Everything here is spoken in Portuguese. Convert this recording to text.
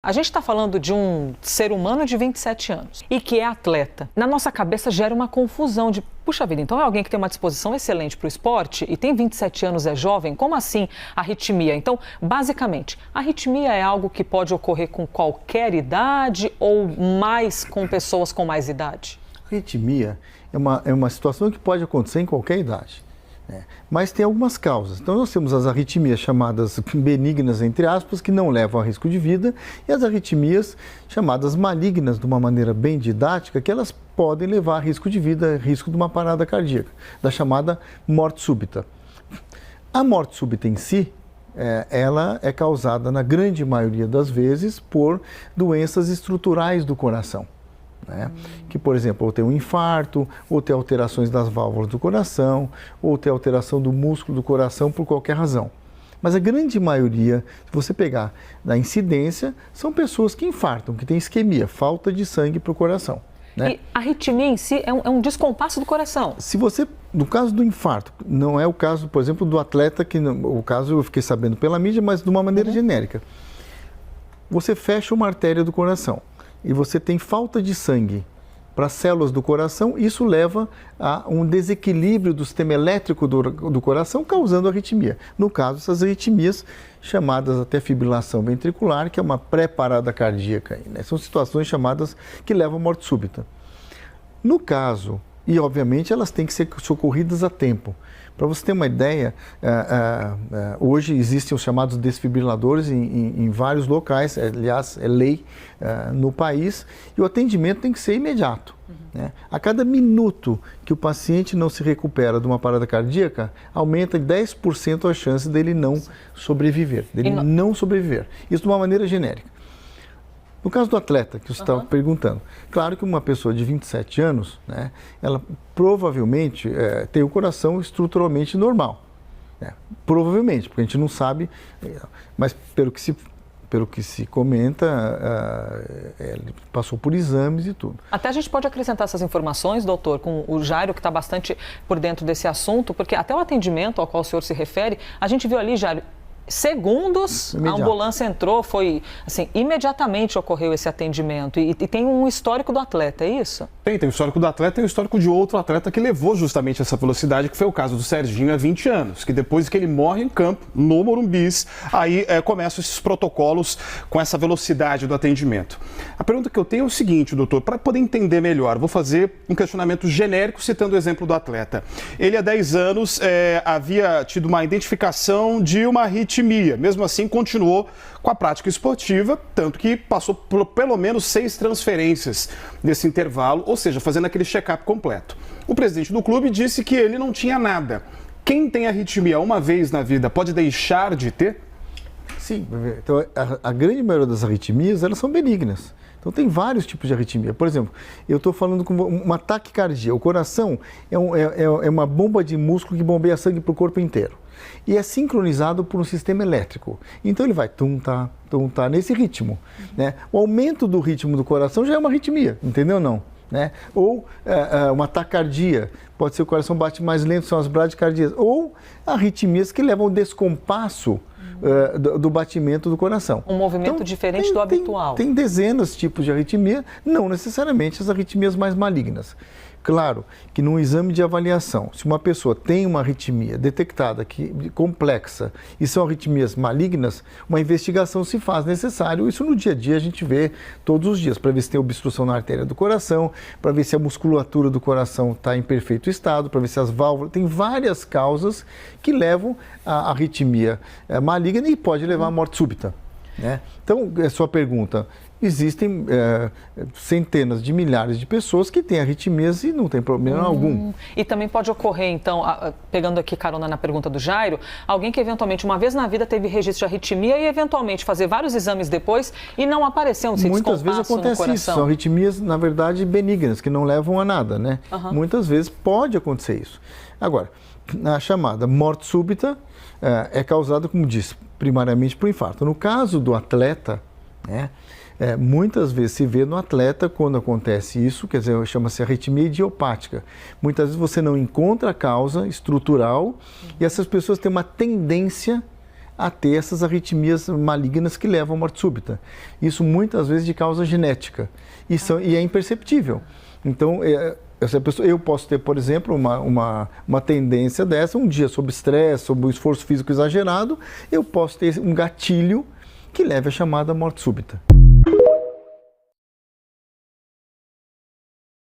A gente está falando de um ser humano de 27 anos e que é atleta. Na nossa cabeça gera uma confusão de, puxa vida, então é alguém que tem uma disposição excelente para o esporte e tem 27 anos, é jovem? Como assim arritmia? Então, basicamente, a arritmia é algo que pode ocorrer com qualquer idade ou mais com pessoas com mais idade? A arritmia é uma situação que pode acontecer em qualquer idade. Mas tem algumas causas. Então nós temos as arritmias chamadas benignas, entre aspas, que não levam a risco de vida, e as arritmias chamadas malignas, de uma maneira bem didática, que elas podem levar a risco de vida, risco de uma parada cardíaca, da chamada morte súbita. A morte súbita em si, ela é causada, na grande maioria das vezes, por doenças estruturais do coração. Que, por exemplo, ou tem um infarto, ou tem alterações das válvulas do coração, ou tem alteração do músculo do coração por qualquer razão. Mas a grande maioria, se você pegar na incidência, são pessoas que infartam, que têm isquemia, falta de sangue para o coração. E a arritmia em si é um descompasso do coração? Se você, no caso do infarto, não é o caso, por exemplo, do atleta, que o caso eu fiquei sabendo pela mídia, mas de uma maneira genérica. Você fecha uma artéria do coração e você tem falta de sangue para as células do coração, isso leva a um desequilíbrio do sistema elétrico do coração, causando arritmia. No caso, essas arritmias, chamadas até fibrilação ventricular, que é uma pré-parada cardíaca. São situações chamadas que levam à morte súbita. No caso, e obviamente elas têm que ser socorridas a tempo. Para você ter uma ideia, hoje existem os chamados desfibriladores em vários locais, aliás, é lei no país, e o atendimento tem que ser imediato. A cada minuto que o paciente não se recupera de uma parada cardíaca, aumenta em 10% a chance dele não sobreviver, Isso de uma maneira genérica. No caso do atleta, que você estava perguntando, claro que uma pessoa de 27 anos, ela provavelmente tem o coração estruturalmente normal. Provavelmente, porque a gente não sabe, mas pelo que se comenta, ele passou por exames e tudo. Até a gente pode acrescentar essas informações, doutor, com o Jairo, que está bastante por dentro desse assunto, porque até o atendimento ao qual o senhor se refere, a gente viu ali, Jairo, segundos, a ambulância entrou, foi assim, imediatamente ocorreu esse atendimento e tem um histórico do atleta, é isso? Tem o histórico do atleta e o histórico de outro atleta que levou justamente essa velocidade, que foi o caso do Serginho há 20 anos, que depois que ele morre em campo, no Morumbis, aí começam esses protocolos com essa velocidade do atendimento. A pergunta que eu tenho é o seguinte, doutor, para poder entender melhor, vou fazer um questionamento genérico citando o exemplo do atleta. Ele há 10 anos havia tido uma identificação de uma arritmia. Mesmo assim, continuou com a prática esportiva, tanto que passou por pelo menos 6 transferências nesse intervalo, ou seja, fazendo aquele check-up completo. O presidente do clube disse que ele não tinha nada. Quem tem arritmia uma vez na vida pode deixar de ter? Sim, então a grande maioria das arritmias, elas são benignas. Então tem vários tipos de arritmia. Por exemplo, eu estou falando com uma taquicardia. O coração é uma bomba de músculo que bombeia sangue para o corpo inteiro. E é sincronizado por um sistema elétrico. Então ele vai tum-tá, nesse ritmo. O aumento do ritmo do coração já é uma arritmia, entendeu não? Ou uma taquicardia, pode ser o coração bate mais lento, são as bradicardias. Ou arritmias que levam ao descompasso do batimento do coração. Um movimento diferente do habitual. Tem dezenas de tipos de arritmia, não necessariamente as arritmias mais malignas. Claro que num exame de avaliação, se uma pessoa tem uma arritmia detectada complexa e são arritmias malignas, uma investigação se faz necessário. Isso no dia a dia a gente vê todos os dias, para ver se tem obstrução na artéria do coração, para ver se a musculatura do coração está em perfeito estado, para ver se as válvulas... Tem várias causas que levam à arritmia maligna e pode levar à morte súbita. Então, a sua pergunta... Existem centenas de milhares de pessoas que têm arritmias e não tem problema algum. E também pode ocorrer, então, pegando aqui carona na pergunta do Jairo, alguém que eventualmente uma vez na vida teve registro de arritmia e eventualmente fazer vários exames depois e não apareceu um descompasso no coração. Muitas vezes acontece isso, são arritmias, na verdade, benignas, que não levam a nada, Muitas vezes pode acontecer isso. Agora, a chamada morte súbita é causada, como disse, primariamente por infarto. No caso do atleta, muitas vezes se vê no atleta quando acontece isso, quer dizer, chama-se arritmia idiopática. Muitas vezes você não encontra a causa estrutural e essas pessoas têm uma tendência a ter essas arritmias malignas que levam à morte súbita. Isso muitas vezes de causa genética e é imperceptível. Então, eu posso ter, por exemplo, uma tendência dessa, um dia sob estresse, sob um esforço físico exagerado, eu posso ter um gatilho que leve à chamada morte súbita.